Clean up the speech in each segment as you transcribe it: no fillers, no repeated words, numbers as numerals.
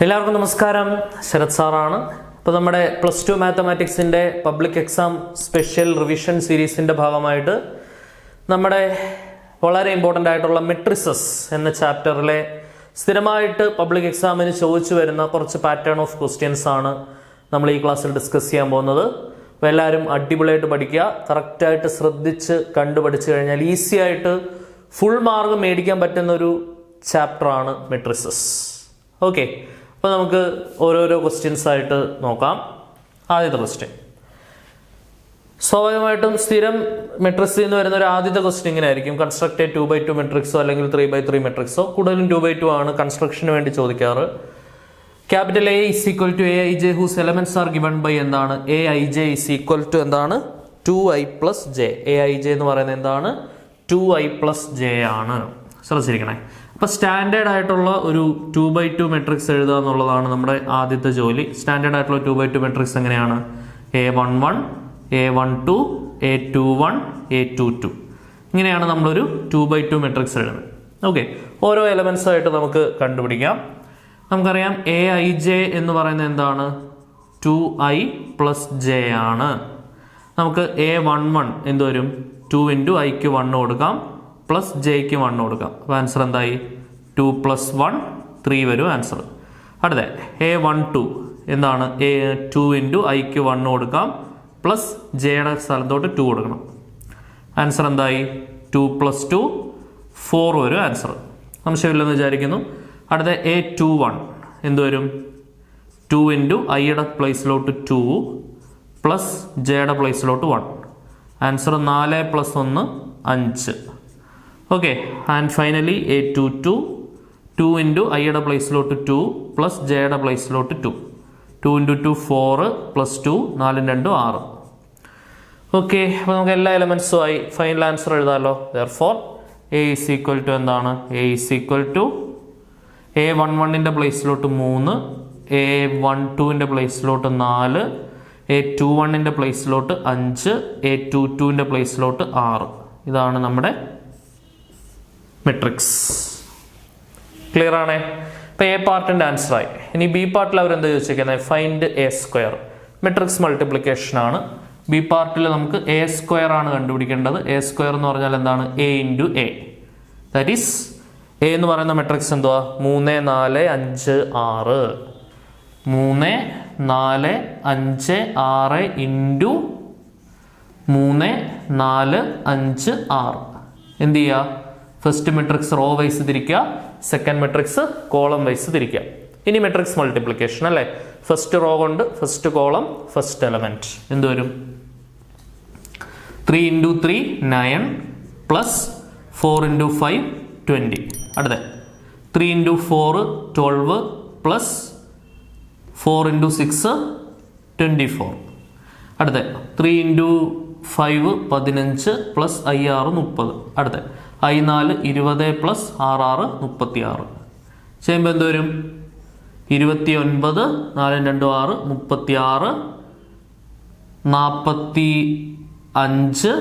എല്ലാവർക്കും നമസ്കാരം. ശരത് സാറാണ്. ഇപ്പോൾ നമ്മുടെ +2 മാത്തമാറ്റിക്സിൻ്റെ പബ്ലിക് എക്സാം സ്പെഷ്യൽ റിവിഷൻ സീരീസിൻ്റെ ഭാഗമായിട്ട് നമ്മുടെ വളരെ ഇമ്പോർട്ടൻ്റ് ആയിട്ടുള്ള മെട്രിസസ് എന്ന ചാപ്റ്ററിലെ സ്ഥിരമായിട്ട് പബ്ലിക് എക്സാമിന് ചോദിച്ചു വരുന്ന കുറച്ച് പാറ്റേൺ ഓഫ് ക്വസ്റ്റ്യൻസ് ആണ് നമ്മൾ ഈ ക്ലാസ്സിൽ ഡിസ്കസ് ചെയ്യാൻ പോകുന്നത്. അപ്പോൾ എല്ലാവരും അടിപൊളിയായിട്ട് പഠിക്കുക. കറക്റ്റായിട്ട് ശ്രദ്ധിച്ച് കണ്ടുപഠിച്ചു കഴിഞ്ഞാൽ ഈസി ആയിട്ട് ഫുൾ മാർക്ക് മേടിക്കാൻ പറ്റുന്ന ഒരു ചാപ്റ്ററാണ് മെട്രിസസ്. ഓക്കെ, അപ്പോൾ നമുക്ക് ഓരോരോ ക്വസ്റ്റ്യൻസ് ആയിട്ട് നോക്കാം. ആദ്യത്തെ ക്വസ്റ്റ്യൻ സ്വാഭാവികമായിട്ടും സ്ഥിരം മെട്രിക്സിൽ നിന്ന് വരുന്ന ഒരു ആദ്യത്തെ ക്വസ്റ്റ്യൻ ഇങ്ങനെ ആയിരിക്കും: കൺസ്ട്രക്ട് 2x2 മെട്രിക്സോ അല്ലെങ്കിൽ 3x3 മെട്രിക്സോ. കൂടുതലും 2x2 ആണ് കൺസ്ട്രക്ഷന് വേണ്ടി ചോദിക്കാറ്. Capital A is equal to Aij whose elements are given by എന്താണ്? Aij is equal to എന്താണ്? 2i plus j. Aij എന്ന് പറയുന്നത് എന്താണ്? 2i plus j ആണ്. ശ്രദ്ധിച്ചിരിക്കണേ. അപ്പോൾ സ്റ്റാൻഡേർഡ് ആയിട്ടുള്ള ഒരു 2x2 മെട്രിക്സ് എഴുതുക എന്നുള്ളതാണ് നമ്മുടെ ആദ്യത്തെ ജോലി. സ്റ്റാൻഡേർഡ് ആയിട്ടുള്ള 2x2 മെട്രിക്സ് എങ്ങനെയാണ്? A11, A12, A21, A22. ഇങ്ങനെയാണ് നമ്മളൊരു 2x2 മെട്രിക്സ് എഴുതുന്നത്. ഓക്കെ, ഓരോ എലമെന്റ്സ് ആയിട്ട് നമുക്ക് കണ്ടുപിടിക്കാം. നമുക്കറിയാം Aij എന്ന് പറയുന്നത് എന്താണ്? 2i plus j ആണ്. നമുക്ക് A11 എന്ത് വരും? 2 × iക്ക് 1 കൊടുക്കാം, പ്ലസ് ജെയ്ക്ക് 1 കൊടുക്കാം. അപ്പോൾ ആൻസർ എന്തായി? 2 + 1 3 വരും ആൻസർ. അടുത്ത A12 എന്താണ്? 2 × iക്ക് 1 കൊടുക്കാം, പ്ലസ് ജെയുടെ സ്ഥലത്തോട്ട് 2 കൊടുക്കണം. ആൻസർ എന്തായി? 2 + 2 4 വരും ആൻസർ. സംശയമില്ലെന്ന് വിചാരിക്കുന്നു. അടുത്ത A21 എന്ത് വരും? 2 × iയുടെ പ്ലേസിലോട്ട് 2 പ്ലസ് ജെയുടെ പ്ലേസിലോട്ട് 1. Answer 4 + 1 5. Okay, and finally A22 2 × iയുടെ പ്ലേസിലോട്ട് 2 പ്ലസ് ജെയുടെ പ്ലേസിലോട്ട് 2. 2 × 2 4 പ്ലസ് 2 4 × 2 6. ഓക്കെ, അപ്പോൾ നമുക്ക് എല്ലാ എലമെൻസും ആയി. ഫൈനൽ ആൻസർ എഴുതാമല്ലോ. Therefore A is equal to എന്താണ്? A is equal to A11ൻ്റെ പ്ലേസിലോട്ട് 3, A12ൻ്റെ പ്ലേസിലോട്ട് 4, A21ൻ്റെ പ്ലേസിലോട്ട് 5, A22ൻ്റെ പ്ലേസിലോട്ട് 6. ഇതാണ് നമ്മുടെ മെട്രിക്സ്. ക്ലിയർ ആണേ? ഇപ്പം എ പാർട്ടിൻ്റെ ആൻസർ ആയി. ഇനി ബി പാർട്ടിൽ അവരെന്താ ചോദിച്ചിരിക്കുന്നത്? Find A². മെട്രിക്സ് മൾട്ടിപ്ലിക്കേഷൻ ആണ്. ബി പാർട്ടിൽ നമുക്ക് A² ആണ് കണ്ടുപിടിക്കേണ്ടത്. A² എന്ന് പറഞ്ഞാൽ എന്താണ്? A × A. That is A എന്ന് പറയുന്ന മെട്രിക്സ് എന്തുവാ? 3 4 5 6. 3 4 5 6 × 3 4 5 6. എന്ത് ചെയ്യുക? ഫസ്റ്റ് മെട്രിക്സ് റോ വൈസ് തിരിക്കുക, സെക്കൻഡ് മെട്രിക്സ് കോളം വൈസ് തിരിക്കുക. ഇനി മെട്രിക്സ് മൾട്ടിപ്ലിക്കേഷൻ അല്ലേ? ഫസ്റ്റ് റോ കൊണ്ട് ഫസ്റ്റ് കോളം ഫസ്റ്റ് എലമെന്റ് എന്ത് വരും? 3 × 3 9 പ്ലസ് 4 × 5 20. അടുത്ത 3 × 4 12 പ്ലസ് 4 × 6 24. അടുത്ത 3 × 5 15 പ്ലസ് i6 30. അടുത്ത i4 20 പ്ലസ് 6 36. ചെയ്യുമ്പോൾ എന്ത് വരും? 29 4 × 2 6 36 45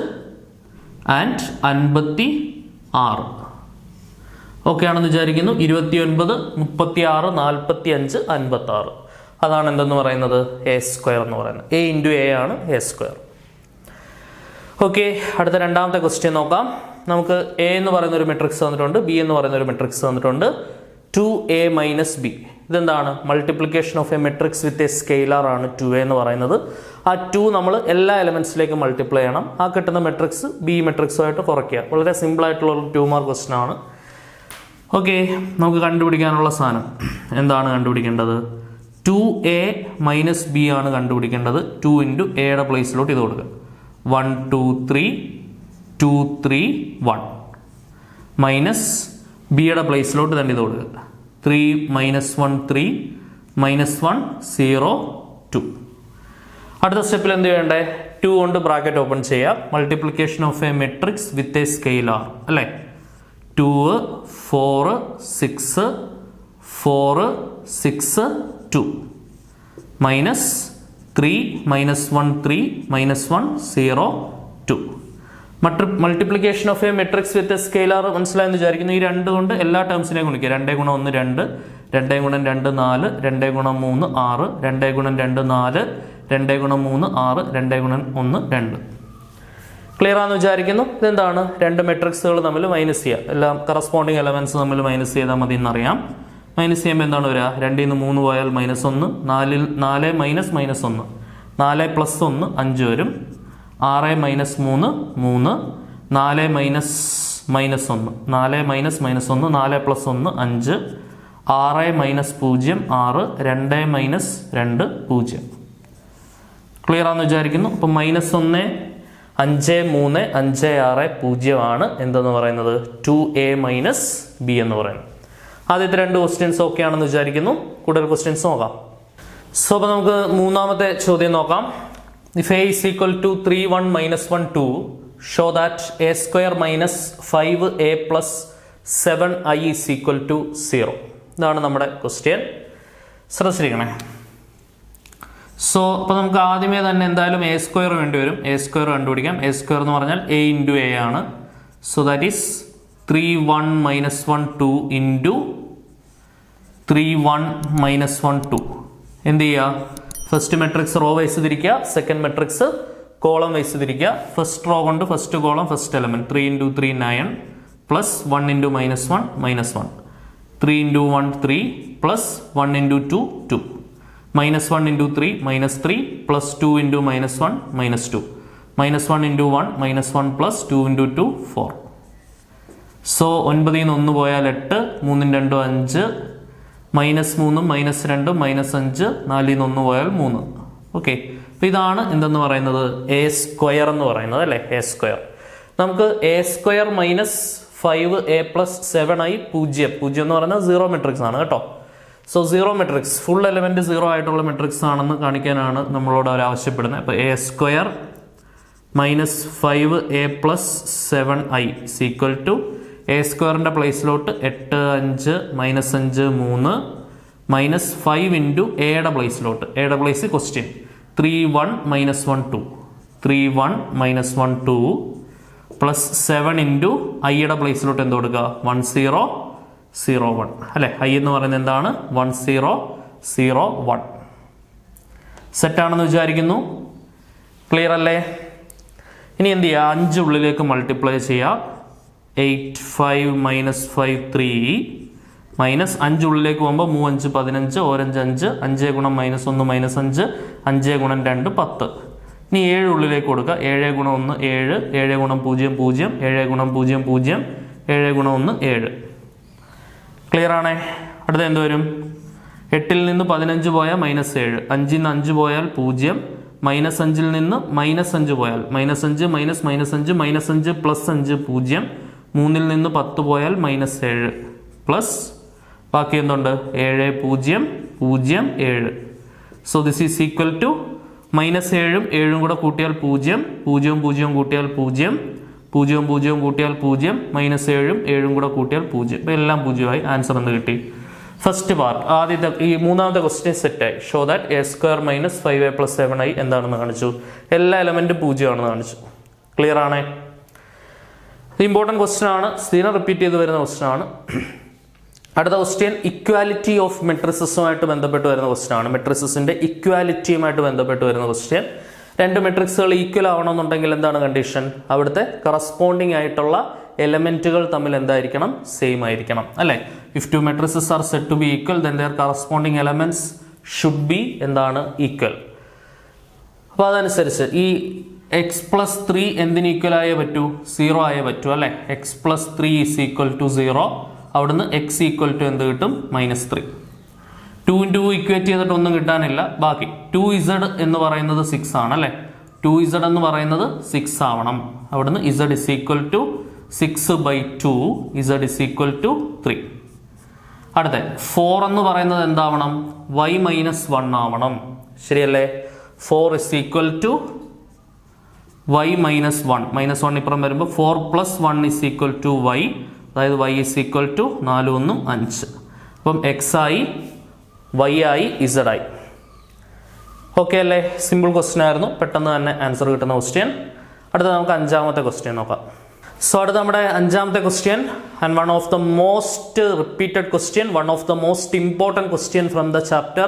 ആൻഡ് 56. ഓക്കെ ആണെന്ന് വിചാരിക്കുന്നു. 29 36 45 56. അതാണ് എന്തെന്ന് പറയുന്നത്? A² എന്ന് പറയുന്നത്. A × A ആണ് A². ഓക്കെ, അടുത്ത രണ്ടാമത്തെ ക്വസ്റ്റ്യൻ നോക്കാം. നമുക്ക് A എന്ന് പറയുന്ന ഒരു മെട്രിക്സ് തന്നിട്ടുണ്ട്, B എന്ന് പറയുന്ന ഒരു മെട്രിക്സ് തന്നിട്ടുണ്ട്. 2a - b. ഇതെന്താണ്? Multiplication of a matrix with a scalar ആണ് 2a എന്ന് പറയുന്നത്. ആ 2 നമ്മൾ എല്ലാ എലമെന്റ്സിലേക്കും മൾട്ടിപ്ലൈ ചെയ്യണം. ആ കിട്ടുന്ന മെട്രിക്സ് B മെട്രിക്സുമായിട്ട് കുറയ്ക്കുക. വളരെ സിമ്പിൾ ആയിട്ടുള്ള ഒരു 2 മാർക്ക് ക്വസ്റ്റ്യൻ ആണ്. ഓക്കെ, നമുക്ക് കണ്ടുപിടിക്കാനുള്ള സാധനം എന്താണ് കണ്ടുപിടിക്കേണ്ടത്? 2a - b ആണ് കണ്ടുപിടിക്കേണ്ടത്. 2 × എയുടെ പ്ലേസിലോട്ട് ഇത് കൊടുക്കുക. 1 2 3 2 3 1 മൈനസ് ബിയുടെ പ്ലേസിലോട്ട് തന്നെ ഇത് കൊടുക്കുക. 3 - 1 3 -1 0 2. അടുത്ത സ്റ്റെപ്പിൽ എന്ത് ചെയ്യണ്ടേ? 2 കൊണ്ട് ബ്രാക്കറ്റ് ഓപ്പൺ ചെയ്യാം. Multiplication of a matrix with a scalar അല്ലേ? 2 4 6 4 6 2 minus 3 -1 3 -1 0 2. Multiplication of a matrix with a scalar മനസ്സിലായെന്ന് വിചാരിക്കുന്നു. ഈ 2 കൊണ്ട് എല്ലാ ടേംസിനെയും ഗുണിക്കുക. 2 × 1 2, 2 ഗുണം 2 4, 2 ഗുണം 3 6, 2 ഗുണം 2 4, 2 ഗുണം 3 6, 2 ഗുണം 1 2. ക്ലിയർ ആണെന്ന് വിചാരിക്കുന്നു. ഇതെന്താണ്? രണ്ട് മെട്രിക്സുകൾ തമ്മിൽ മൈനസ് ചെയ്യുക. എല്ലാം കറസ്പോണ്ടിങ് എലമെന്റ്സ് തമ്മിൽ മൈനസ് ചെയ്താൽ മതി എന്നറിയാം. മൈനസ് ചെയ്യുമ്പോൾ എന്താണ് വരിക? 2ൽ നിന്ന് 3 പോയാൽ -1, 4 മൈനസ് -1, 4 പ്ലസ് 1 5 വരും, 6 minus 3 3, 4 minus -1, 4 minus -1, 4 plus 1 5, 6 minus 0 6, 2 minus 2 0. Clear ആണെന്ന് വിചാരിക്കുന്നു. അപ്പം -1 5 3 5 6 0 ആണ് എന്തെന്ന് പറയുന്നത്? 2a മൈനസ് b എന്ന് പറയുന്നത്. ആദ്യത്തെ രണ്ട് ക്വസ്റ്റ്യൻസ് ഓക്കെ ആണെന്ന് വിചാരിക്കുന്നു. കൂടുതൽ ക്വസ്റ്റ്യൻസ് നോക്കാം. സോ അപ്പോൾ നമുക്ക് മൂന്നാമത്തെ ചോദ്യം നോക്കാം. If a is equal to 3 1 minus 1 2, show that a square minus 5a plus 7i is equal to 0. ഇതാണ് നമ്മുടെ ക്വസ്റ്റ്യൻ. ശ്രദ്ധിച്ചിരിക്കണേ. സോ അപ്പോൾ നമുക്ക് ആദ്യമേ തന്നെ എന്തായാലും എ സ്ക്വയർ വേണ്ടി വരും. എ സ്ക്വയർ കണ്ടുപിടിക്കാം. എ സ്ക്വയർ എന്ന് പറഞ്ഞാൽ a ഇൻറ്റു എ ആണ്. So that is 3 1 minus 1 2 into 3 1 minus 1 2. എന്ത് ചെയ്യുക? ഫസ്റ്റ് മെട്രിക്സ് റോ വൈസ് തിരിക്കുക, സെക്കൻഡ് മെട്രിക്സ് കോളം വൈസ് തിരിക്കുക. ഫസ്റ്റ് റോ കൊണ്ട് first column first element 3 into 3 9 plus 1 into -1 -1, 3 into 1 3 plus 1 into 2 2, -1 into 3 -3 plus 2 into -1 -2, -1 into 1 -1 plus 2 into 2 4. So 9ൽ നിന്ന് 1 പോയാൽ 8, 3 2 5, -3 -2 -5, 4ൽ നിന്ന് 1 പോയാൽ 3. ഓക്കെ, അപ്പോൾ ഇതാണ് എന്തെന്ന് പറയുന്നത്? എ സ്ക്വയർ എന്ന് പറയുന്നത് അല്ലേ? A square. നമുക്ക് A square minus 5a plus 7i 0 എന്ന് പറയുന്നത് 0 മെട്രിക്സ് ആണ് കേട്ടോ. സോ 0 മെട്രിക്സ്, ഫുൾ എലമെന്റ് 0 ആയിട്ടുള്ള മെട്രിക്സ് ആണെന്ന് കാണിക്കാനാണ് നമ്മളോട് അവർ ആവശ്യപ്പെടുന്നത്. അപ്പോൾ A square minus 5a plus 7i equal to A സ്ക്വയറിൻ്റെ പ്ലേസിലോട്ട് 8 5 -5 3 -5 ഇൻറ്റു എയുടെ പ്ലേസിലോട്ട്, എയുടെ പ്ലേസ് ക്വസ്റ്റ്യൻ 3 1 -1 2, 3 1 -1 2 പ്ലസ് 7 ഇൻറ്റു ഐയുടെ പ്ലേസിലോട്ട് എന്ത് കൊടുക്കുക? 1 0 0 1 അല്ലേ? ഐ എന്ന് പറയുന്നത് എന്താണ്? 1 0 0 1. സെറ്റാണെന്ന് വിചാരിക്കുന്നു. ക്ലിയർ അല്ലേ? ഇനി എന്ത് ചെയ്യുക? 5 ഉള്ളിലേക്ക് മൾട്ടിപ്ലൈ ചെയ്യുക. 8 5 -5 3 മൈനസ് 5 ഉള്ളിലേക്ക് പോകുമ്പോൾ 3 5 15, 5 5 ഗുണം -1 -5, 5 ഗുണം 2 10. ഇനി 7 ഉള്ളിലേക്ക് കൊടുക്കുക. 7 ഗുണം 1 7, 7 ഗുണം 0 0, 7 ഗുണം 0 0, 7 ഗുണം 1 7. ക്ലിയർ ആണേ? അടുത്ത എന്ത് വരും? 8ൽ നിന്ന് 15 പോയാൽ -7, 5ൽ നിന്ന് 5 പോയാൽ 0, -5ൽ നിന്ന് -5 പോയാൽ -5 -5 -5 പ്ലസ് 5 0, 3ൽ നിന്ന് 10 പോയാൽ -7 പ്ലസ് ബാക്കി എന്തുണ്ട്? 7 0 0 7. So this is equal to -7ഉം 7ഉം കൂടെ കൂട്ടിയാൽ 0, 0 0 കൂട്ടിയാൽ 0, 0 0 കൂട്ടിയാൽ 0, -7ഉം 7ഉം കൂടെ കൂട്ടിയാൽ 0. ഇപ്പം എല്ലാം 0 ആയി. ആൻസർ എന്ത് കിട്ടി? ഫസ്റ്റ് പാർട്ട് ആദ്യത്തെ ഈ മൂന്നാമത്തെ ക്വസ്റ്റ്യൻ സെറ്റായി. Show that A square minus 5a plus 7i എന്താണെന്ന് കാണിച്ചു. എല്ലാ എലമെന്റും 0 ആണെന്ന് കാണിച്ചു. ക്ലിയർ ആണേ? ഇമ്പോർട്ടൻറ്റ് ക്വസ്റ്റ്യൻ ആണ്, സ്ഥിരം റിപ്പീറ്റ് ചെയ്ത് വരുന്ന ക്വസ്റ്റ്യൻ ആണ്. അടുത്ത ക്വസ്റ്റ്യൻ ഇക്വാലിറ്റി ഓഫ് മെട്രിക്സുമായിട്ട് ബന്ധപ്പെട്ട് വരുന്ന ക്വസ്റ്റ്യൻ ആണ്. മെട്രിക്സിന്റെ ഇക്വാലിറ്റിയുമായിട്ട് ബന്ധപ്പെട്ട് വരുന്ന ക്വസ്റ്റ്യൻ. രണ്ട് മെട്രിക്സുകൾ ഈക്വൽ ആവണമെന്നുണ്ടെങ്കിൽ എന്താണ് കണ്ടീഷൻ? അവിടുത്തെ കറസ്പോണ്ടിങ് ആയിട്ടുള്ള എലമെന്റുകൾ തമ്മിൽ എന്തായിരിക്കണം? സെയിം ആയിരിക്കണം അല്ലെ? If two matrices are said to be equal then their corresponding elements should be എന്താണ്? ഈക്വൽ. അപ്പൊ അതനുസരിച്ച് ഈ x+3 എന്തിന് ഈക്വൽ ആയേ പറ്റൂ? 0 ആയേ പറ്റൂ അല്ലെ? x+3 is equal to 0. അവിടുന്ന് x ഈക്വൽ ടു എന്ത് കിട്ടും? -3. 2 × 2 ഇക്വേറ്റ് ചെയ്തിട്ട് ഒന്നും കിട്ടാനില്ല. ബാക്കി 2z എന്ന് പറയുന്നത് 6 ആണ് അല്ലെ? 2z എന്ന് പറയുന്നത് 6 ആവണം. അവിടുന്ന് z is equal to 6/2, z is equal to 3. അടുത്ത 4 എന്ന് പറയുന്നത് എന്താവണം? y -1 ആവണം. ശരിയല്ലേ? 4 ഇസ് ഈക്വൽ ടു y -1. -1 ഇപ്പുറം വരുമ്പോൾ 4 + 1 ഇസ് ഈക്വൽ ടു y. അതായത് y ഇസ് ഈക്വൽ ടു 4 1 5. അപ്പം x ആയി, y ആയി, z ആയി. ഓക്കെ അല്ലേ? സിമ്പിൾ ക്വസ്റ്റ്യൻ ആയിരുന്നു. പെട്ടെന്ന് തന്നെ ആൻസർ കിട്ടുന്ന ക്വസ്റ്റ്യൻ. അടുത്ത നമുക്ക് 5ാമത്തെ ക്വസ്റ്റ്യൻ നോക്കാം. സോ അടുത്ത നമ്മുടെ അഞ്ചാമത്തെ question and one of the most repeated question, one of the most important question from the chapter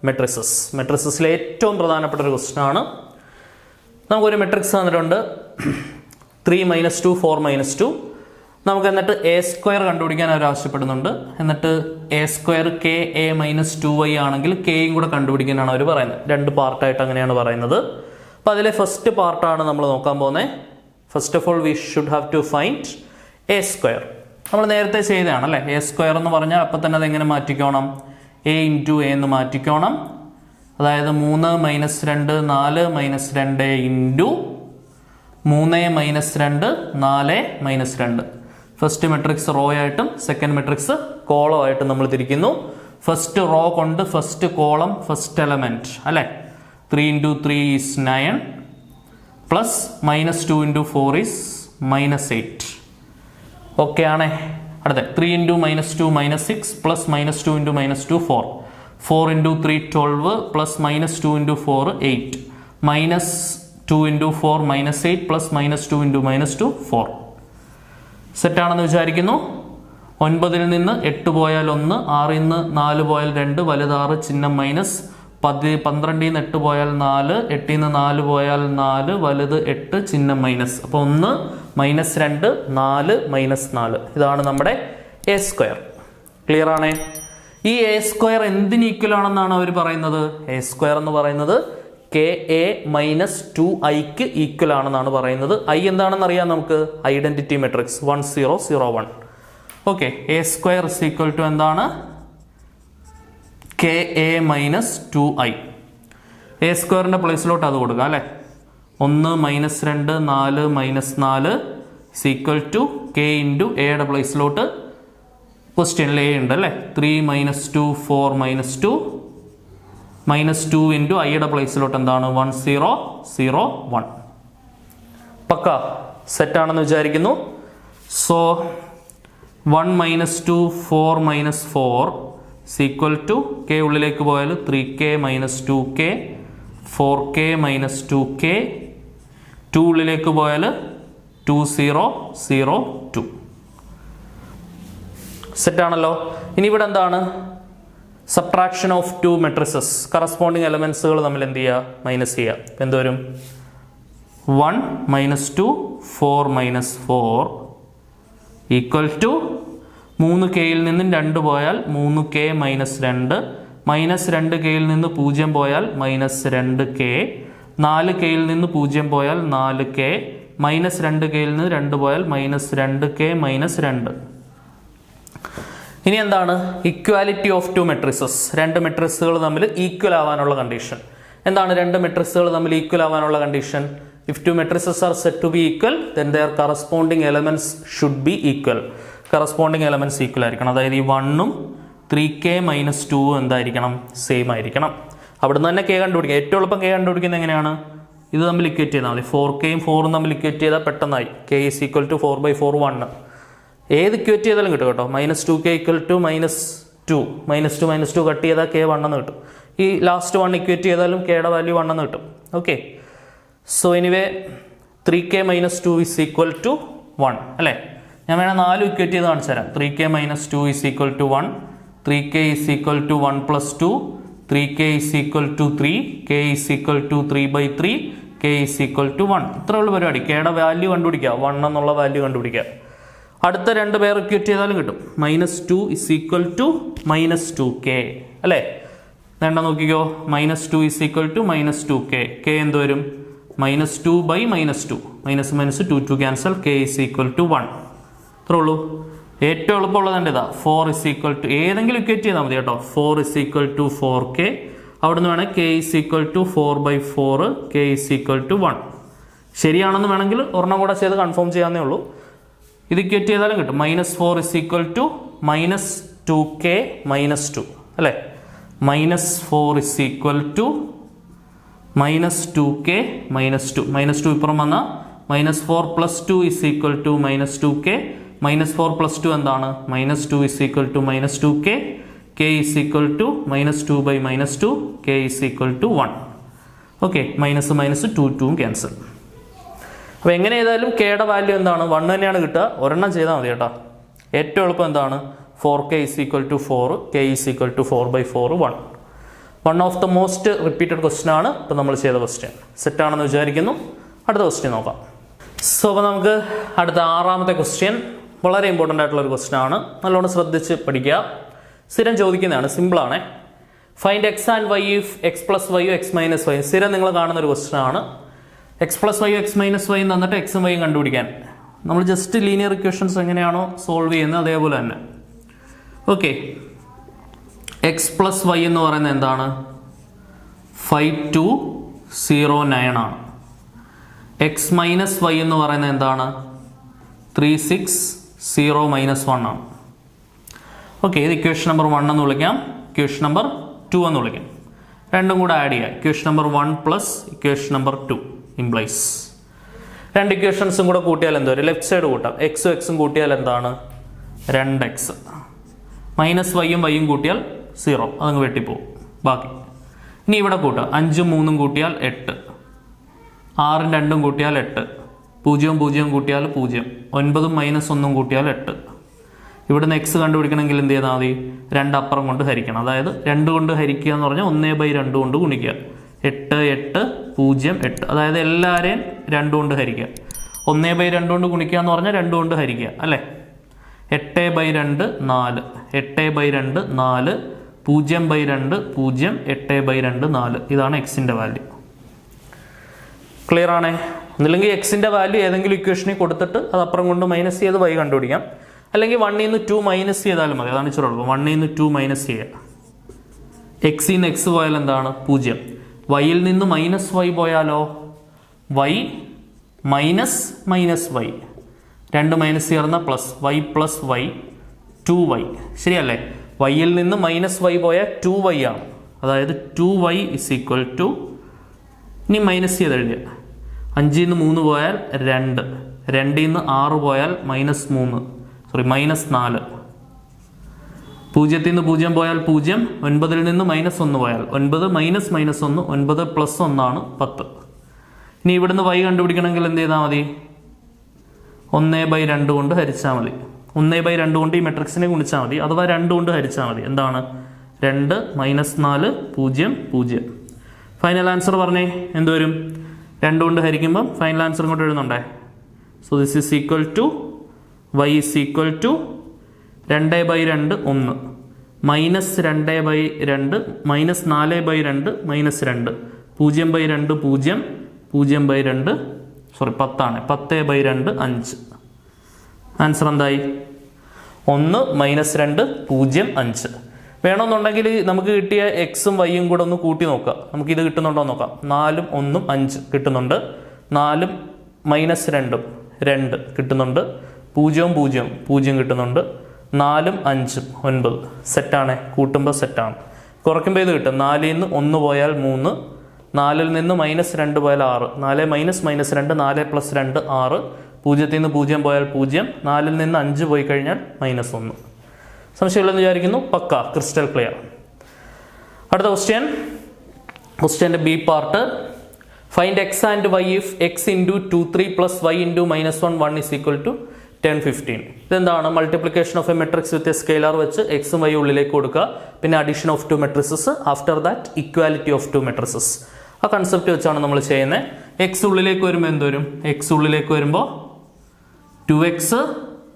matrices. മെട്രിസസിലെ ഏറ്റവും പ്രധാനപ്പെട്ട ഒരു ക്വസ്റ്റ്യൻ ആണ്. നമുക്കൊരു മെട്രിക്സ് തന്നിട്ടുണ്ട് 3 - 2 4 - 2. നമുക്ക് എന്നിട്ട് എ സ്ക്വയർ കണ്ടുപിടിക്കാൻ അവർ ആവശ്യപ്പെടുന്നുണ്ട്. എന്നിട്ട് A square K A minus 2y ആണെങ്കിൽ കെയും കൂടെ കണ്ടുപിടിക്കാനാണ് അവർ പറയുന്നത്. രണ്ട് പാർട്ടായിട്ട് അങ്ങനെയാണ് പറയുന്നത്. അപ്പോൾ അതിലെ ഫസ്റ്റ് പാർട്ടാണ് നമ്മൾ നോക്കാൻ പോകുന്നത്. First of all we should have to find a square. നമ്മൾ നേരത്തെ ചെയ്തതാണല്ലേ. എ സ്ക്വയർ എന്ന് പറഞ്ഞാൽ അപ്പം തന്നെ അതെങ്ങനെ മാറ്റിക്കോണം? എ ഇൻറ്റു എ എന്ന് മാറ്റിക്കോണം. അതായത് 3 - 2 4 - 2 ഇൻറ്റു 3 - 2 4 - 2. ഫസ്റ്റ് മെട്രിക്സ് റോ ആയിട്ടും സെക്കൻഡ് മെട്രിക്സ് കോളം ആയിട്ടും നമ്മൾ തിരിക്കുന്നു. ഫസ്റ്റ് റോ കൊണ്ട് ഫസ്റ്റ് കോളം ഫസ്റ്റ് എലമെന്റ് അല്ലേ. 3 × 3 is 9 പ്ലസ് -2 × 4 is -8. ഓക്കെ ആണേ. അടുത്ത 3 × -2 -6 പ്ലസ് -2 × -2 4. 4 × 3 12 പ്ലസ് -2 × 4 8. -2 × 4 -8 പ്ലസ് -2 × -2 4. സെറ്റാണെന്ന് വിചാരിക്കുന്നു. 9 നിന്ന് 8 പോയാൽ 1, 6 നിന്ന് 4 പോയാൽ 2, വലുത് 6 ചിഹ്നം മൈനസ്. 12 നിന്ന് 8 പോയാൽ 4, 8 നിന്ന് 4 പോയാൽ 4, വലുത് 8 ചിഹ്നം മൈനസ്. അപ്പോൾ 1 -2 4 -4. ഇതാണ് നമ്മുടെ എ സ്ക്വയർ. ക്ലിയർ ആണേ. ഈ എ സ്ക്വയർ എന്തിന് ഈക്വൽ ആണെന്നാണ് അവർ പറയുന്നത്? എ സ്ക്വയർ എന്ന് പറയുന്നത് കെ എ മൈനസ് 2iക്ക് ഈക്വൽ ആണെന്നാണ് പറയുന്നത്. ഐ എന്താണെന്ന് അറിയാം നമുക്ക്. Identity matrix 1 0 0 1. Okay. A square is equal to എന്താണ്? K A minus 2i. A സ്ക്വയറിന്റെ പ്ലേസിലോട്ട് അത് കൊടുക്കുക അല്ലെ. 1 - 2 4 -4 is equal to K into എയുടെ പ്ലേസിലോട്ട് ക്വസ്റ്റ്യനിൽ എ ഉണ്ട് അല്ലേ. 3 - 2 4 -2 -2 ഇൻറ്റു ഐയുടെ പ്ലേസിലോട്ട് എന്താണ്? 1 0 0 1. പക്ക സെറ്റാണെന്ന് വിചാരിക്കുന്നു. സോ 1 - 2 4 - 4 ഈക്വൽ ടു കെ ഉള്ളിലേക്ക് പോയാൽ 3k - 2k 4k - 2k 2 ഉള്ളിലേക്ക് പോയാൽ 2 0 0 2. സെറ്റാണല്ലോ. ഇനി ഇവിടെ എന്താണ്? Subtraction of 2 matrices. കറസ്പോണ്ടിങ് എലമെന്റ്സുകൾ തമ്മിൽ എന്ത് ചെയ്യുക? മൈനസ് ചെയ്യുക. എന്തുവരും? 1 - 2 4 - 4 ഈക്വൽ ടു 3kയിൽ നിന്നും 2 പോയാൽ 3k - 2 -2kയിൽ നിന്ന് 0 പോയാൽ -2k 4kയിൽ നിന്ന് 0 പോയാൽ 4k -2kയിൽ നിന്ന് 2 പോയാൽ -2k -2. ഇനി എന്താണ്? Equality of 2 matrices. 2 മെട്രിക്സുകൾ തമ്മിൽ ഈക്വൽ ആവാനുള്ള കണ്ടീഷൻ എന്താണ്? 2 മെട്രിക്സുകൾ തമ്മിൽ ഈക്വൽ ആവാനുള്ള condition, if 2 matrices are set to be equal then their corresponding elements should be equal. Corresponding elements equal ആയിരിക്കണം. അതായത് ഈ 1ഉം 3k - 2 എന്തായിരിക്കണം? സെയിം ആയിരിക്കണം. അവിടുന്ന് തന്നെ കെ കണ്ടുപിടിക്കുക. ഏറ്റവും എളുപ്പം കെ കണ്ടുപിടിക്കുന്നത് എങ്ങനെയാണ്? ഇത് തമ്മിൽ ഇക്വേറ്റ് ചെയ്താൽ മതി. 4kയും 4ഉം തമ്മിൽ ഇക്വേറ്റ് ചെയ്താൽ പെട്ടെന്നായി. k is equal to 4/4 1. ഏത് ഇക്വേറ്റ് ചെയ്താലും കിട്ടും കേട്ടോ. -2k equal to -2 -2 കട്ട് ചെയ്താൽ k 1 എന്ന് കിട്ടും. ഈ ലാസ്റ്റ് 1 ഇക്വേറ്റ് ചെയ്താലും kയുടെ വാല്യൂ 1 എന്ന് കിട്ടും. Okay. So anyway 3k - 2 is equal to 1 അല്ലേ. ഞാൻ വേണം 4 ഇക്വേറ്റ് ചെയ്ത് കാണിച്ചു തരാം. 3k - 2 is equal to 1, 3k is equal to 1 + 2, 3k is equal to 3, k is equal to 3/3, k is equal to 1. ഇത്ര ഉള്ള പരിപാടി. kയുടെ വാല്യൂ കണ്ടുപിടിക്കുക, 1 എന്നുള്ള വാല്യൂ കണ്ടുപിടിക്കുക. അടുത്ത 2 പേർ ഇക്വേറ്റ് ചെയ്താലും കിട്ടും. -2 is equal to -2k അല്ലേ. വേണ്ട നോക്കിക്കോ. -2 is equal to -2k. k എന്ത് വരും? -2/-2. -2 cancel. k is equal to 1. ഇത്രേ ഉള്ളൂ. ഏറ്റവും എളുപ്പമുള്ളത് എൻ്റെ ഇതാ. 4 is equal to ഏതെങ്കിലും ഇക്വേറ്റ് ചെയ്താൽ മതി കേട്ടോ. 4 is equal to 4k. അവിടുന്ന് വേണേൽ k is equal to 4/4, k is equal to 1. ശരിയാണെന്ന് വേണമെങ്കിൽ ഒരെണ്ണം കൂടെ ചെയ്ത് കൺഫേം ചെയ്യാവുന്നേ ഉള്ളൂ. ഇത് ഇക്വേറ്റ് ചെയ്താലും കിട്ടും. -4 is equal to -2k -2 അല്ലേ. -4 is equal to -2k -2. -2 ഇപ്പുറം വന്ന -4 + 2 is equal to -2k. -4 + 2 എന്താണ്? -2 is equal to -2k. k is equal to -2/-2. k is equal to 1. Okay. -2 2 cancel. അപ്പോൾ എങ്ങനെ ചെയ്താലും കെയുടെ വാല്യൂ എന്താണ് 1 തന്നെയാണ് കിട്ടുക. ഒരെണ്ണം ചെയ്താൽ മതി കേട്ടോ. ഏറ്റവും എളുപ്പം എന്താണ് 4k is equal to 4, k is equal to 4/4 1. One of the most repeated question ആണ് ഇപ്പോൾ നമ്മൾ ചെയ്ത ക്വസ്റ്റ്യൻ. സെറ്റാണെന്ന് വിചാരിക്കുന്നു. അടുത്ത ക്വസ്റ്റ്യൻ നോക്കാം. സോ അപ്പോൾ നമുക്ക് അടുത്ത 6ാമത്തെ ക്വസ്റ്റ്യൻ വളരെ ഇമ്പോർട്ടൻ്റ് ആയിട്ടുള്ള ഒരു ക്വസ്റ്റ്യൻ ആണ്. നല്ലോണം ശ്രദ്ധിച്ച് പഠിക്കുക. സ്ഥിരം ചോദിക്കുന്നതാണ്, സിമ്പിളാണ്. Find X and Y if X plus Y X minus Y. സ്ഥിരം നിങ്ങൾ കാണുന്ന ഒരു ക്വസ്റ്റ്യൻ ആണ്. X plus Y X minus Y തന്നിട്ട് എക്സും വൈയും കണ്ടുപിടിക്കാൻ നമ്മൾ ജസ്റ്റ് ലീനിയർ ഇക്വേഷൻസ് എങ്ങനെയാണോ സോൾവ് ചെയ്യുന്നത് അതേപോലെ തന്നെ. ഓക്കെ, എക്സ് പ്ലസ് വൈ എന്ന് പറയുന്നത് എന്താണ്? 5209 ആണ്. എക്സ് മൈനസ് വൈ എന്ന് പറയുന്നത് എന്താണ്? 360 - 1 ആണ്. ഓക്കെ, ഇത് ഇക്വേഷൻ നമ്പർ 1 എന്ന് വിളിക്കാം, ഇക്വേഷൻ നമ്പർ 2 എന്ന് വിളിക്കാം. രണ്ടും കൂടെ ആഡ് ചെയ്യാം. Equation number 1 plus equation number 2 implies. രണ്ട് ഇക്വേഷൻസും കൂടെ കൂട്ടിയാൽ എന്തോ ലെഫ്റ്റ് സൈഡ് കൂട്ടാം. എക്സും എക്സും കൂട്ടിയാൽ എന്താണ്? 2x. മൈനസ് വൈയും വൈയും കൂട്ടിയാൽ 0, അതങ്ങ് വെട്ടിപ്പോവും. ബാക്കി ഇനി ഇവിടെ കൂട്ടാം. 5ഉം 3ഉം കൂട്ടിയാൽ 8, 6ഉം 2ഉം കൂട്ടിയാൽ 8, 0ഉം 0ഉം കൂട്ടിയാൽ 0, 9ഉം -1ഉം കൂട്ടിയാൽ 8. ഇവിടുന്ന് എക്സ് കണ്ടുപിടിക്കണമെങ്കിൽ എന്ത് ചെയ്താൽ മതി? 2 അപ്പുറം കൊണ്ട് ഹരിക്കണം. അതായത് 2 കൊണ്ട് ഹരിക്കുക എന്ന് പറഞ്ഞാൽ 1/2 കൊണ്ട് ഗുണിക്കുക. 8 8 0 8. അതായത് എല്ലാവരെയും 2 കൊണ്ട് ഹരിക്കുക. 1/2 കൊണ്ട് ഗുണിക്കുക എന്ന് പറഞ്ഞാൽ 2 കൊണ്ട് ഹരിക്കുക അല്ലേ? 8/2 4, 8/2 4, 0/2 0, 8/2 4. ഇതാണ് എക്സിൻ്റെ വാല്യൂ. ക്ലിയർ ആണേ? ഒന്നില്ലെങ്കിൽ എക്സിൻ്റെ വാല്യൂ ഏതെങ്കിലും ഇക്വേഷനിൽ കൊടുത്തിട്ട് അത് അപ്പുറം കൊണ്ട് മൈനസ് ചെയ്ത് വൈ കണ്ടുപിടിക്കാം. അല്ലെങ്കിൽ 1 നിന്ന് 2 മൈനസ് ചെയ്താലും മതി. അതാണ് ഇച്ചിരി ഉള്ളത്. 1 നിന്ന് 2 മൈനസ് ചെയ്യുക. എക്സിൽ നിന്ന് എക്സ് പോയാൽ എന്താണ്? 0. വൈയിൽ നിന്ന് മൈനസ് വൈ പോയാലോ? വൈ മൈനസ് വൈ, 2 മൈനസ് ചേർന്ന plus Y plus Y 2y. ശരിയല്ലേ? വൈയിൽ നിന്ന് മൈനസ് വൈ പോയാൽ 2y ആണ്. അതായത് 2y is equal to, ഇനി മൈനസ് ചെയ്ത് എഴുതുക. 5ൽ നിന്ന് 3 പോയാൽ 2, 2ൽ നിന്ന് 6 പോയാൽ -3, -4. 0ൽ നിന്ന് 0 പോയാൽ 0, 9ൽ നിന്ന് -1 പോയാൽ 9, -1 9 + 1 ആണ് 10. ഇനി ഇവിടുന്ന് y കണ്ടുപിടിക്കണമെങ്കിൽ എന്ത് ചെയ്താൽ മതി? 1/2 കൊണ്ട് ഹരിച്ചാൽ മതി. 1/2 കൊണ്ട് ഈ മെട്രിക്സിനെ ഗുണിച്ചാൽ മതി. അഥവാ 2 കൊണ്ട് ഹരിച്ചാൽ മതി. എന്താണ്? 2 -4 0 0. ഫൈനൽ ആൻസർ പറഞ്ഞേ എന്ത് വരും? 2 കൊണ്ട് ഹരിക്കുമ്പം ഫൈനൽ ആൻസർ ഇങ്ങോട്ട് എഴുതുന്നുണ്ടേ. So this is equal to y is equal to 2/2 1, -2/2 -4/2 -2, 0/2 0, 0/2 10 ആണ്. 10/2 5. ആൻസർ എന്തായി? 1 -2 0 5. വേണമെന്നുണ്ടെങ്കിൽ നമുക്ക് കിട്ടിയ എക്സും വൈയും കൂടെ ഒന്ന് കൂട്ടി നോക്കാം. നമുക്കിത് കിട്ടുന്നുണ്ടോ നോക്കാം. 4ഉം 1ഉം 5 കിട്ടുന്നുണ്ട്. 4ഉം -2 2 കിട്ടുന്നുണ്ട്. 0ഉം 0 0 കിട്ടുന്നുണ്ട്. 4ഉം 5ഉം 9. സെറ്റാണ്. കൂട്ടുമ്പോൾ സെറ്റാണ്. കുറയ്ക്കുമ്പോൾ ഇത് കിട്ടും. 4ൽ നിന്ന് 1 പോയാൽ 3, 4ൽ നിന്ന് -2 പോയാൽ 6, 4 -2 4 + 2 6, 0ൽ നിന്ന് 0 പോയാൽ 0, 4ൽ നിന്ന് 5 പോയി കഴിഞ്ഞാൽ -1. സംശയമില്ലെന്ന് വിചാരിക്കുന്നു. പക്ക ക്രിസ്റ്റൽ ക്ലിയർ. അടുത്ത ക്വസ്റ്റ്യൻ്റെ B part. Find X and Y if X into 2 3 + y into -1 1 is equal to 10 15. ഇതെന്താണ്? Multiplication of a matrix with a scalar വെച്ച് എക്സും വൈ ഉള്ളിലേക്ക് കൊടുക്കുക. പിന്നെ addition of 2 matrices. After that equality of 2 matrices. ആ concept വെച്ചാണ് നമ്മൾ ചെയ്യുന്നത്. എക്സ് ഉള്ളിലേക്ക് വരുമ്പോൾ എന്ത് വരും? എക്സ് ഉള്ളിലേക്ക് വരുമ്പോൾ 2x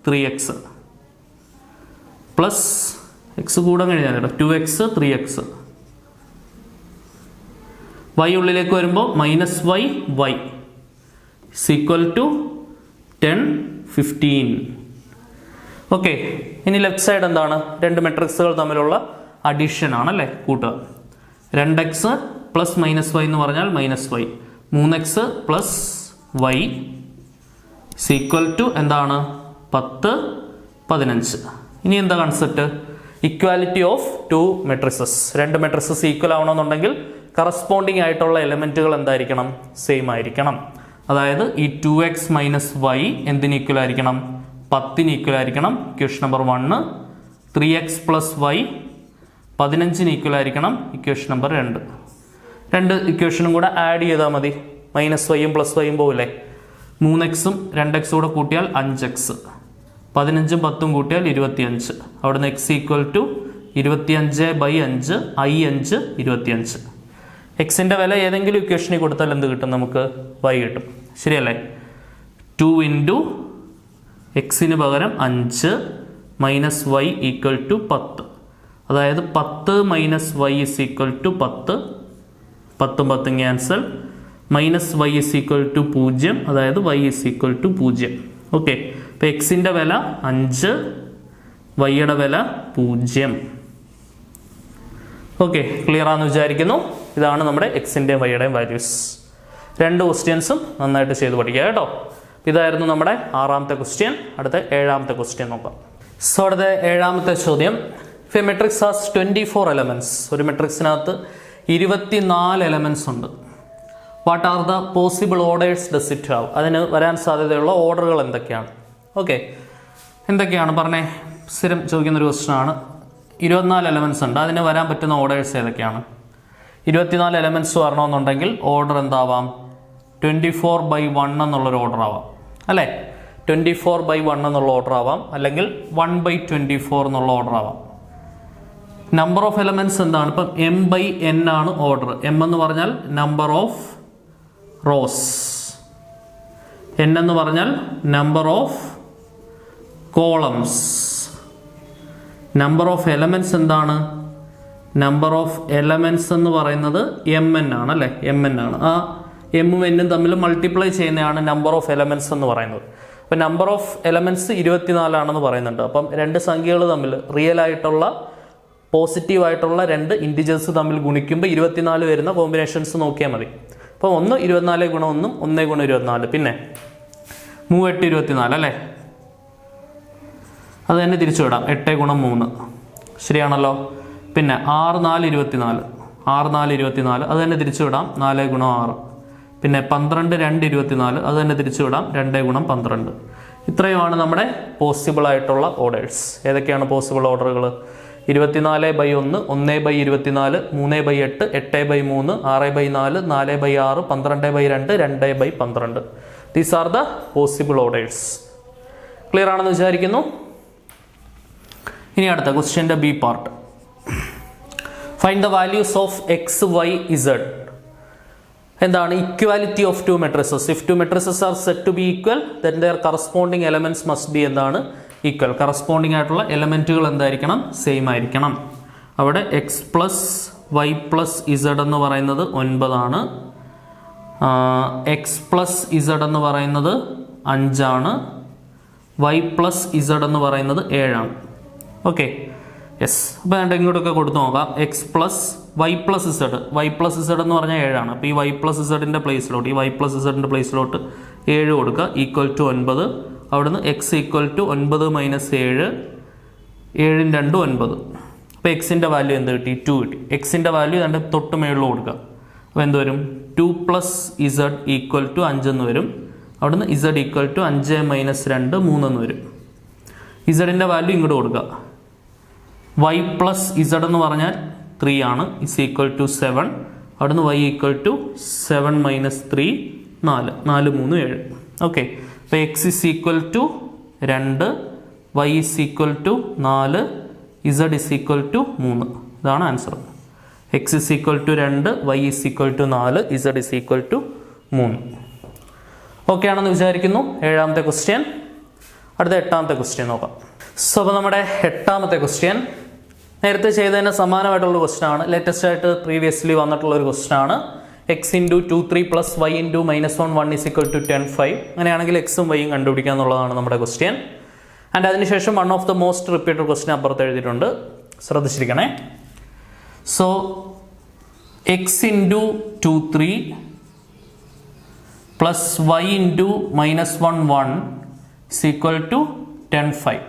3x പ്ലസ് എക്സ് കൂടെ കഴിഞ്ഞാൽ 2x 3x. വൈ ഉള്ളിലേക്ക് വരുമ്പോൾ -y y is equal to 10 15. Okay, ഇനി ലെഫ്റ്റ് സൈഡ് എന്താണ്? 2 മെട്രിക്സുകൾ തമ്മിലുള്ള അഡീഷൻ ആണല്ലേ, കൂട്ടുക. 2x പ്ലസ് -y എന്ന് പറഞ്ഞാൽ -y, 3x plus y is equal to എന്താണ്? 10 15. ഇനി എന്താ concept? Equality of 2 matrices. 2 matrices equal ആവണമെന്നുണ്ടെങ്കിൽ കറസ്പോണ്ടിങ് ആയിട്ടുള്ള എലിമെന്റുകൾ എന്തായിരിക്കണം? സെയിം ആയിരിക്കണം. അതായത് ഈ 2x - y എന്തിന് ഈക്വൽ ആയിരിക്കണം? 10ന് ഈക്വൽ ആയിരിക്കണം. Equation number 1. 3x + y 15ന് ഈക്വൽ ആയിരിക്കണം. Equation number 2. 2 ഇക്വേഷനും കൂടെ ആഡ് ചെയ്താൽ മതി. -y യും +y യും പോവില്ലേ? 3x 2x കൂടെ കൂട്ടിയാൽ 5x, 15 10 കൂട്ടിയാൽ 25. അവിടുന്ന് x ഈക്വൽ ടു 25/5, i5 25. എക്സിൻ്റെ വില ഏതെങ്കിലും ഇക്വേഷനിൽ കൊടുത്താൽ എന്ത് കിട്ടും? നമുക്ക് y കിട്ടും. ശരിയല്ലേ? 2 ഇൻറ്റു എക്സിന് പകരം 5 മൈനസ് വൈ ഈക്വൽ ടു 10. അതായത് 10 minus Y is equal to 10, 10 10 cancel, minus Y is equal to 0, അതായത് Y is equal to 0. Okay, അപ്പോൾ എക്സിൻ്റെ വില 5, വൈയുടെ വില 0. ഓക്കെ, ക്ലിയർ ആണെന്ന് വിചാരിക്കുന്നു. ഇതാണ് നമ്മുടെ എക്സിൻ്റെയും വൈയുടെയും വാല്യൂസ്. 2 ക്വസ്റ്റ്യൻസും നന്നായിട്ട് ചെയ്ത് പഠിക്കുക കേട്ടോ. ഇതായിരുന്നു നമ്മുടെ 6ാമത്തെ ക്വസ്റ്റ്യൻ. അടുത്ത 7ാമത്തെ ക്വസ്റ്റ്യൻ നോക്കാം. സോ അടുത്ത 7ാമത്തെ ചോദ്യം. If A matrix has 24 elements, ഒരു മെട്രിക്സിനകത്ത് 24 എലമെന്റ്സ് ഉണ്ട്. What are the possible orders does it have? അതിന് വരാൻ സാധ്യതയുള്ള ഓർഡറുകൾ എന്തൊക്കെയാണ്? ഓക്കെ, എന്തൊക്കെയാണ് പറഞ്ഞേ? സ്ഥിരം ചോദിക്കുന്നൊരു ക്വസ്റ്റ്യൻ ആണ്. 24 എലമെന്റ്സ് ഉണ്ട്, അതിന് വരാൻ പറ്റുന്ന ഓർഡേഴ്സ് ഏതൊക്കെയാണ്? 24 എലമെന്റ്സ് വരണമെന്നുണ്ടെങ്കിൽ ഓർഡർ എന്താവാം? 24/1 എന്നുള്ളൊരു ഓർഡർ ആവാം അല്ലേ? 24/1 എന്നുള്ള ഓർഡർ ആവാം, അല്ലെങ്കിൽ 1/24 എന്നുള്ള ഓർഡർ ആവാം. നമ്പർ ഓഫ് എലമെന്റ്സ് എന്താണ്? ഇപ്പം m/n ആണ് ഓർഡർ. m എന്ന് പറഞ്ഞാൽ നമ്പർ ഓഫ് റോസ്, n എന്ന് പറഞ്ഞാൽ number of columns. Number of elements എന്താണ്? നമ്പർ ഓഫ് എലമെന്റ്സ് എന്ന് പറയുന്നത് mn ആണ് അല്ലേ? mn ആണ്. ആ എമ്മും എന്നും തമ്മിൽ മൾട്ടിപ്ലൈ ചെയ്യുന്നതാണ് നമ്പർ ഓഫ് എലമെന്റ്സ് എന്ന് പറയുന്നത്. അപ്പം നമ്പർ ഓഫ് എലമെന്റ്സ് 24 ആണെന്ന് പറയുന്നുണ്ട്. അപ്പം 2 സംഖ്യകൾ തമ്മിൽ, റിയൽ ആയിട്ടുള്ള പോസിറ്റീവ് ആയിട്ടുള്ള 2 ഇൻറ്റിജേഴ്സ് തമ്മിൽ ഗുണിക്കുമ്പോൾ 24 വരുന്ന കോമ്പിനേഷൻസ് നോക്കിയാൽ മതി. അപ്പോൾ 1 24 ഗുണം 1, 1 ഗുണം 24, പിന്നെ 3 8 24 അല്ലേ? അത് തന്നെ തിരിച്ചു വിടാം, 8 ഗുണം 3, ശരിയാണല്ലോ. പിന്നെ 6 4 24, 6 4 24, അത് തന്നെ തിരിച്ചു വിടാം, 4 ഗുണം 6. പിന്നെ 12 2 24, അത് തന്നെ തിരിച്ചു വിടാം, 2 ഗുണം 12. ഇത്രയുമാണ് നമ്മുടെ പോസിബിൾ ആയിട്ടുള്ള ഓർഡേഴ്സ്. ഏതൊക്കെയാണ് പോസിബിൾ ഓർഡറുകൾ? 24/1, 1/24, 3/8, 8/3, 6/4, 4/6, 12/2, 2/12. These are the possible orders. Clear ആണെന്ന് വിചാരിക്കുന്നു. ഇനി അടുത്ത ക്വസ്റ്റ്യൻ്റെ B part. Find the values of X Y Z. എന്താണ്? Equality of 2 matrices. If 2 matrices are set to be equal, then their corresponding elements must be എന്താണ്? Equal. Corresponding ആയിട്ടുള്ള എലമെന്റുകൾ എന്തായിരിക്കണം? സെയിം ആയിരിക്കണം. അവിടെ X plus Y plus Z എന്ന് പറയുന്നത് 9 ആണ്. എക്സ് പ്ലസ് ഇസഡ് എന്ന് പറയുന്നത് 5 ആണ്. വൈ പ്ലസ് ഇസഡ് എന്ന് പറയുന്നത് 7 ആണ്. Okay, yes. അപ്പോൾ ഞാൻ ഇങ്ങോട്ടൊക്കെ കൊടുത്തു നോക്കാം. X plus Y plus Z, Y plus Z എന്ന് പറഞ്ഞാൽ 7 ആണ്. അപ്പോൾ ഈ വൈ പ്ലസ് ഇസഡിൻ്റെ പ്ലേസിലോട്ട്, ഈ വൈ പ്ലസ് ഇസഡിൻ്റെ പ്ലേസിലോട്ട് 7 കൊടുക്കുക, ഈക്വൽ ടു 9. അവിടുന്ന് എക്സ് ഈക്വൽ ടു 9 മൈനസ് 7, 7 2 9. അപ്പോൾ എക്സിൻ്റെ വാല്യൂ എന്ത് കിട്ടി? 2 കിട്ടി. എക്സിൻ്റെ വാല്യൂ രണ്ട് തൊട്ട് മേളിൽ കൊടുക്കുക. അപ്പോൾ എന്ത് വരും? 2 പ്ലസ് ഇസഡ് ഈക്വൽ ടു 5 എന്ന് വരും. അവിടുന്ന് ഇസഡ് ഈക്വൽ ടു 5 മൈനസ് 2 3 എന്ന് വരും. ഇസഡിൻ്റെ വാല്യൂ ഇങ്ങോട്ട് കൊടുക്കുക. വൈ പ്ലസ് ഇസഡ് എന്ന് പറഞ്ഞാൽ 3 ആണ്, ഇസ് ഈക്വൽ ടു 7. അവിടുന്ന് Y equal to 7 minus 3 4, 4 3 7. Okay, അപ്പോൾ X is equal to 2, Y is equal to 4, Z is equal to 3. ഇതാണ് answer. X is equal to 2, Y is equal to 4, Z is equal to 3. Okay ആണെന്ന് വിചാരിക്കുന്നു. 7ാമത്തെ question. അടുത്ത 8ാമത്തെ question നോക്കാം. So അപ്പോൾ നമ്മുടെ 8ാമത്തെ ക്വസ്റ്റ്യൻ നേരത്തെ ചെയ്തതിന് സമാനമായിട്ടുള്ള ക്വസ്റ്റ്യൻ ആണ്. ലേറ്റസ്റ്റ് ആയിട്ട് പ്രീവിയസ്ലി വന്നിട്ടുള്ള ഒരു ക്വസ്റ്റ്യൻ ആണ്. X into 2 3 plus Y into -1 1 is equal to 10 5. അങ്ങനെയാണെങ്കിൽ എക്സും വൈയും കണ്ടുപിടിക്കുക എന്നുള്ളതാണ് നമ്മുടെ ക്വസ്റ്റ്യൻ. ആൻഡ് അതിനുശേഷം one of the most repeated question അപ്പുറത്ത് എഴുതിയിട്ടുണ്ട്, ശ്രദ്ധിച്ചിരിക്കണേ. So X into 2 3 plus Y into -1 1 is equal to 10 5.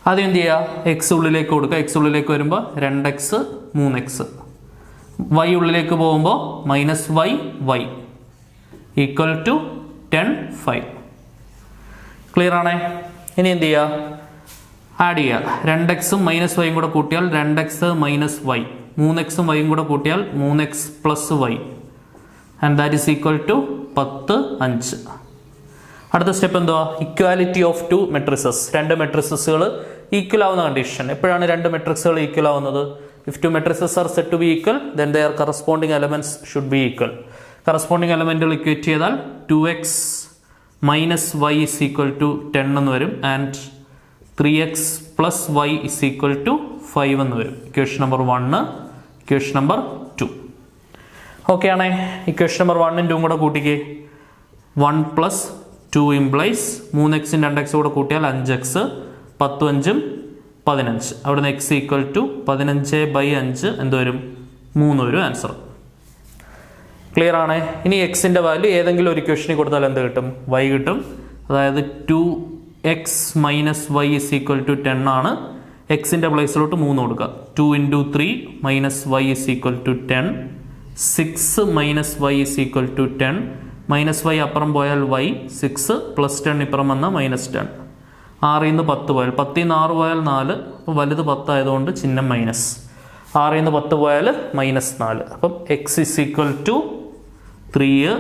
ആദ്യം എന്ത് ചെയ്യുക? എക്സ് ഉള്ളിലേക്ക് കൊടുക്കുക. എക്സ് ഉള്ളിലേക്ക് വരുമ്പോൾ 2x 3x. വൈ ഉള്ളിലേക്ക് പോകുമ്പോൾ minus Y Y equal to 10 5. Clear ആണേ? ഇനി എന്ത് ചെയ്യുക? ആഡ് ചെയ്യുക. 2x മൈനസ് വൈയും കൂടെ കൂട്ടിയാൽ 2x മൈനസ് വൈ, 3x വൈയും കൂടെ കൂട്ടിയാൽ 3x plus Y, and that is equal to 10 5. അടുത്ത സ്റ്റെപ്പ് എന്തുവാ? Equality of two matrices. രണ്ട് മെട്രിസസുകൾ ഈക്വൽ ആവുന്ന കണ്ടീഷൻ. എപ്പോഴാണ് രണ്ട് മെട്രിക്സുകൾ ഈക്വൽ ആവുന്നത്? If two matrices are set to be equal then their corresponding elements should be equal. Corresponding എലമെന്റുകൾ ഇക്വേറ്റ് ചെയ്താൽ 2x minus Y is equal to 10 എന്ന് വരും and 3x plus Y is equal to 5 എന്ന് വരും. Equation number 1, equation number 2. Okay ആണേ. ഇക്വേഷൻ number 1 2 കൂടെ കൂട്ടിക്കേ. 1 plus 2 implies 3x 2x കൂടെ കൂട്ടിയാൽ 5x, 10 5 15. അവിടുന്ന് x ഈക്വൽ ടു 15/5 എന്ത് വരും? 3 വരും ആൻസർ. ക്ലിയർ ആണേ. ഇനി എക്സിന്റെ വാല്യൂ ഏതെങ്കിലും ഒരു ഇക്വേഷനിൽ കൊടുത്താൽ എന്ത് കിട്ടും? y കിട്ടും. അതായത് 2x minus Y is equal to 10 ആണ്. എക്സിന്റെ പ്ലേസിലോട്ട് 3 കൊടുക്കുക. 2 × 3 minus Y is equal to 10. 6 minus Y is equal to 10. Minus Y അപ്പുറം പോയാൽ y, 6 പ്ലസ് 10 ഇപ്പുറം വന്നാൽ -10. 6 ൽ നിന്ന് 10 പോയാൽ 10 ൽ നിന്ന് 6 പോയാൽ 4. അപ്പോൾ വലുത് 10 ആയതുകൊണ്ട് ചിഹ്നം മൈനസ്. 6 ൽ നിന്ന് 10 പോയാൽ -4. അപ്പം x is equal to 3,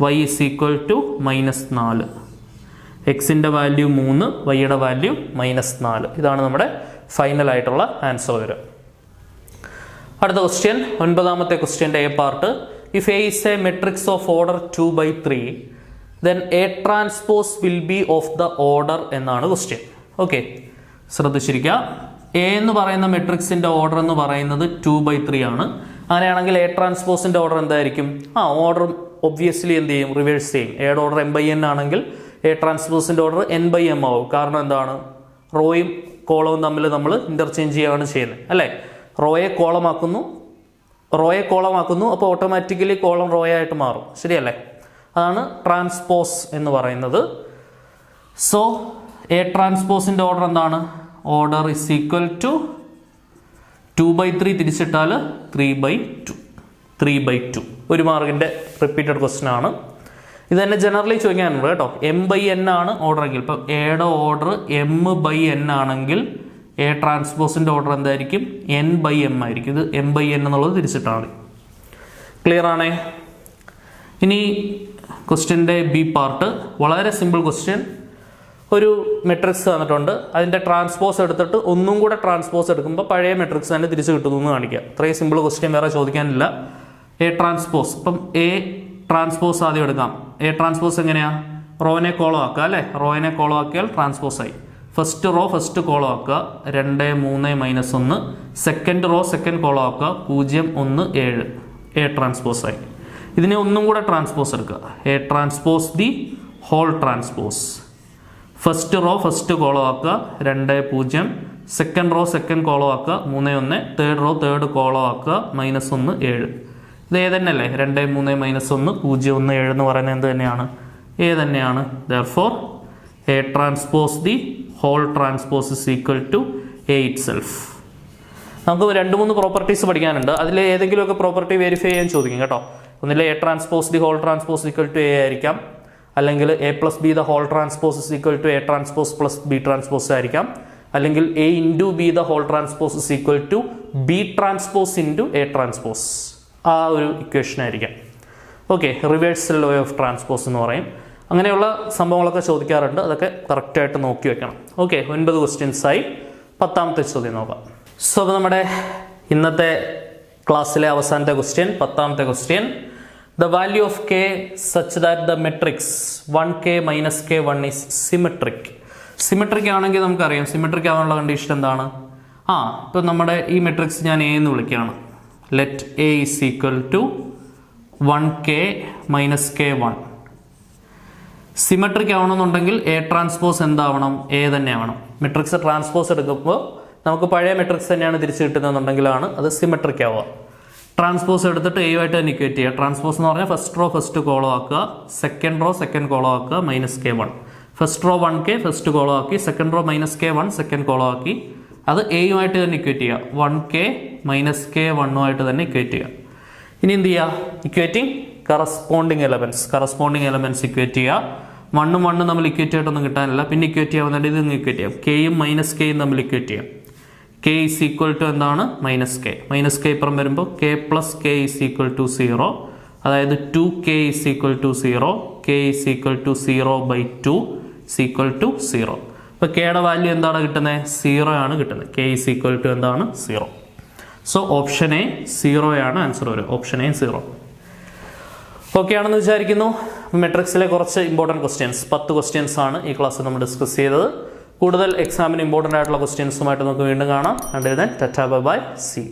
y is equal to -4. എക്സിൻ്റെ വാല്യൂ 3, വൈയുടെ വാല്യൂ -4. ഇതാണ് നമ്മുടെ ഫൈനൽ ആയിട്ടുള്ള ആൻസർ വരിക. അടുത്ത ക്വസ്റ്റ്യൻ, 9ാമത്തെ ക്വസ്റ്റ്യൻ്റെ A part. If A is a matrix of order 2/3 then A transpose will be of the order എന്നാണ് ക്വസ്റ്റ്യൻ. ഓക്കെ, ശ്രദ്ധിച്ചിരിക്കുക. എ എന്ന് പറയുന്ന മെട്രിക്സിന്റെ ഓർഡർ എന്ന് പറയുന്നത് 2/3 ആണ്. അങ്ങനെയാണെങ്കിൽ എ ട്രാൻസ്പോസിന്റെ ഓർഡർ എന്തായിരിക്കും? ഓർഡർ ഒബ്വിയസ്ലി എന്ത് ചെയ്യും? റിവേഴ്സ് ചെയ്യും. എയുടെ ഓർഡർ m/n ആണെങ്കിൽ എ ട്രാൻസ്പോസിന്റെ ഓർഡർ n/m ആവും. കാരണം എന്താണ്? റോയും കോളവും തമ്മിൽ നമ്മൾ ഇന്റർചേഞ്ച് ചെയ്യുകയാണ് ചെയ്യുന്നത് അല്ലേ? റോയെ കോളമാക്കുന്നു, അപ്പോൾ ഓട്ടോമാറ്റിക്കലി കോളം റോയായിട്ട് മാറും. ശരിയല്ലേ? അതാണ് ട്രാൻസ്പോസ് എന്ന് പറയുന്നത്. സോ എ ട്രാൻസ്പോസിന്റെ ഓർഡർ എന്താണ്? ഓർഡർ ഇസ് ഈക്വൽ ടു 2/3 തിരിച്ചിട്ടാൽ 3/2. ഒരു മാർക്കിന്റെ റിപ്പീറ്റഡ് ക്വസ്റ്റ്യൻ ആണ്. ഇത് തന്നെ ജനറലി ചോദിക്കാനുണ്ട് കേട്ടോ. m/n ആണ് ഓർഡർ എങ്കിൽ, ഇപ്പം എയുടെ ഓർഡർ m/n ആണെങ്കിൽ എ ട്രാൻസ്പോസിന്റെ ഓർഡർ എന്തായിരിക്കും? n/m ആയിരിക്കും. ഇത് m/n എന്നുള്ളത് തിരിച്ചിട്ടാണ്. ക്ലിയർ ആണേ. ഇനി ക്വസ്റ്റ്യൻ്റെ ബി പാർട്ട്, വളരെ സിമ്പിൾ ക്വസ്റ്റ്യൻ. ഒരു മെട്രിക്സ് തന്നിട്ടുണ്ട്, അതിൻ്റെ ട്രാൻസ്പോസ് എടുത്തിട്ട് ഒന്നും കൂടെ ട്രാൻസ്പോസ് എടുക്കുമ്പോൾ പഴയ മെട്രിക്സ് തന്നെ തിരിച്ച് കിട്ടുന്നു എന്ന് കാണിക്കുക. അത്രയും സിമ്പിൾ ക്വസ്റ്റ്യൻ, വേറെ ചോദിക്കാനില്ല. എ ട്രാൻസ്പോസ്, ഇപ്പം എ ട്രാൻസ്പോസ് ആദ്യം എടുക്കാം. എ ട്രാൻസ്പോസ് എങ്ങനെയാണ്? റോനെ കോളം ആക്കുക അല്ലേ? റോയിനെ കോളം ആക്കിയാൽ ട്രാൻസ്പോസ് ആയി. ഫസ്റ്റ് റോ ഫസ്റ്റ് കോളം ആക്കുക, 2 3 -1. സെക്കൻഡ് റോ സെക്കൻഡ് കോളം ആക്കുക, 0 1 7. എ ട്രാൻസ്പോസ് ആയി. ഇതിനെ ഒന്നും കൂടെ ട്രാൻസ്പോസ് എടുക്കുക. A transpose the whole transpose. First row first column ആക്കുക, 2 0. സെക്കൻഡ് റോ സെക്കൻഡ് കോളം ആക്കുക, 3 1. തേർഡ് റോ തേർഡ് കോളം ആക്കുക, -1 7. ഇത് ഏ തന്നെയല്ലേ? 2 3 -1 0 1 7 എന്ന് പറയുന്നത് എന്ത് തന്നെയാണ്? എ തന്നെയാണ്. Therefore A transpose the whole transpose is equal to A itself. നമുക്ക് 2-3 പ്രോപ്പർട്ടീസ് പഠിക്കാനുണ്ട്. അതിൽ ഏതെങ്കിലുമൊക്കെ പ്രോപ്പർട്ടി വെരിഫൈ ചെയ്യാൻ ചോദിക്കും കേട്ടോ. ഒന്നിലെ A transpose the whole transpose equal to A ആയിരിക്കാം, അല്ലെങ്കിൽ A plus B the whole transpose is equal to A transpose plus B transpose ആയിരിക്കാം, അല്ലെങ്കിൽ A into B the whole transpose is equal to B transpose into A transpose. ആ ഒരു equation ആയിരിക്കാം. Okay, reversal law of transpose എന്ന് പറയും. അങ്ങനെയുള്ള സംഭവങ്ങളൊക്കെ ചോദിക്കാറുണ്ട്. അതൊക്കെ കറക്റ്റായിട്ട് നോക്കി വെക്കണം. ഓക്കെ, 9 ക്വസ്റ്റ്യൻസായി. 10ാമത്തെ ചോദ്യം നോക്കാം. സോ അപ്പോൾ നമ്മുടെ ഇന്നത്തെ ക്ലാസ്സിലെ അവസാനത്തെ ക്വസ്റ്റ്യൻ, 10ാമത്തെ question. The value of k such that the matrix 1k minus k1 is symmetric. Symmetric ആണെങ്കിൽ നമുക്കറിയാം സിമെട്രിക് ആവാനുള്ള കണ്ടീഷൻ എന്താണ്? ഇപ്പം നമ്മുടെ ഈ മെട്രിക്സ് ഞാൻ എ എന്ന് വിളിക്കുകയാണ്. Let A is equal to 1k minus k1. Symmetric ആവണമെന്നുണ്ടെങ്കിൽ എ ട്രാൻസ്പോസ് എന്താവണം? എ തന്നെ ആവണം. മെട്രിക്സ് ട്രാൻസ്പോസ് എടുക്കുമ്പോൾ നമുക്ക് പഴയ മെട്രിക്സ് തന്നെയാണ് തിരിച്ച് കിട്ടുന്നതെന്നുണ്ടെങ്കിലാണ് അത് സിമെട്രിക് ആവുക. ട്രാൻസ്പോസ് എടുത്തിട്ട് എയുമായിട്ട് തന്നെ ഇക്വേറ്റ് ചെയ്യുക. ട്രാൻസ്പോസ് എന്ന് പറഞ്ഞാൽ ഫസ്റ്റ് റോ ഫസ്റ്റ് കോളം ആക്കുക, സെക്കൻഡ് റോ സെക്കൻഡ് കോളം ആക്കുക, -k1. First row 1k first column ആക്കി, second row -k1 second column ആക്കി, അത് എയുമായിട്ട് തന്നെ ഇക്വേറ്റ് ചെയ്യുക. 1k -k1 തന്നെ ഇക്വേറ്റ് ചെയ്യുക. ഇനി എന്ത് ചെയ്യുക? ഇക്വേറ്റിംഗ് കറസ്പോണ്ടിങ് എലമെന്റ്സ് ഇക്വേറ്റ് ചെയ്യുക. 1ഉം 1ഉം നമ്മൾ ഇക്വേറ്റ് ആയിട്ടൊന്നും കിട്ടാനില്ല. പിന്നെ ഇക്വേറ്റ് ചെയ്യാൻ വേണ്ടി ഇത് ഇക്വേറ്റ് ചെയ്യാം. കെയും -kയും തമ്മിൽ ഇക്വേറ്റ് ചെയ്യാം. k is equal to എന്താണ്? -k. -k ഇപ്പുറം വരുമ്പോൾ k plus k is equal to 0. അതായത് 2k is equal to 0, k is equal to 0/2 is equal to 0. അപ്പോൾ കെയുടെ വാല്യൂ എന്താണ് കിട്ടുന്നത്? 0 ആണ് കിട്ടുന്നത്. k is equal to എന്താണ്? 0. സോ ഓപ്ഷൻ എ 0 ആണ് ആൻസർ വരും. Option A 0. ഓക്കെ ആണെന്ന് വിചാരിക്കുന്നു. മെട്രിക്സിലെ കുറച്ച് ഇമ്പോർട്ടൻറ്റ് ക്വസ്റ്റ്യൻസ് 10 ക്വസ്റ്റ്യൻസ് ആണ് ഈ ക്ലാസ്സിൽ നമ്മൾ ഡിസ്കസ് ചെയ്തത്. കൂടുതൽ എക്സാമിന് ഇമ്പോർട്ടൻ്റ് ആയിട്ടുള്ള ക്വസ്റ്റ്യൻസുമായിട്ട് നമുക്ക് വീണ്ടും കാണാം. Until then tata bye bye, see.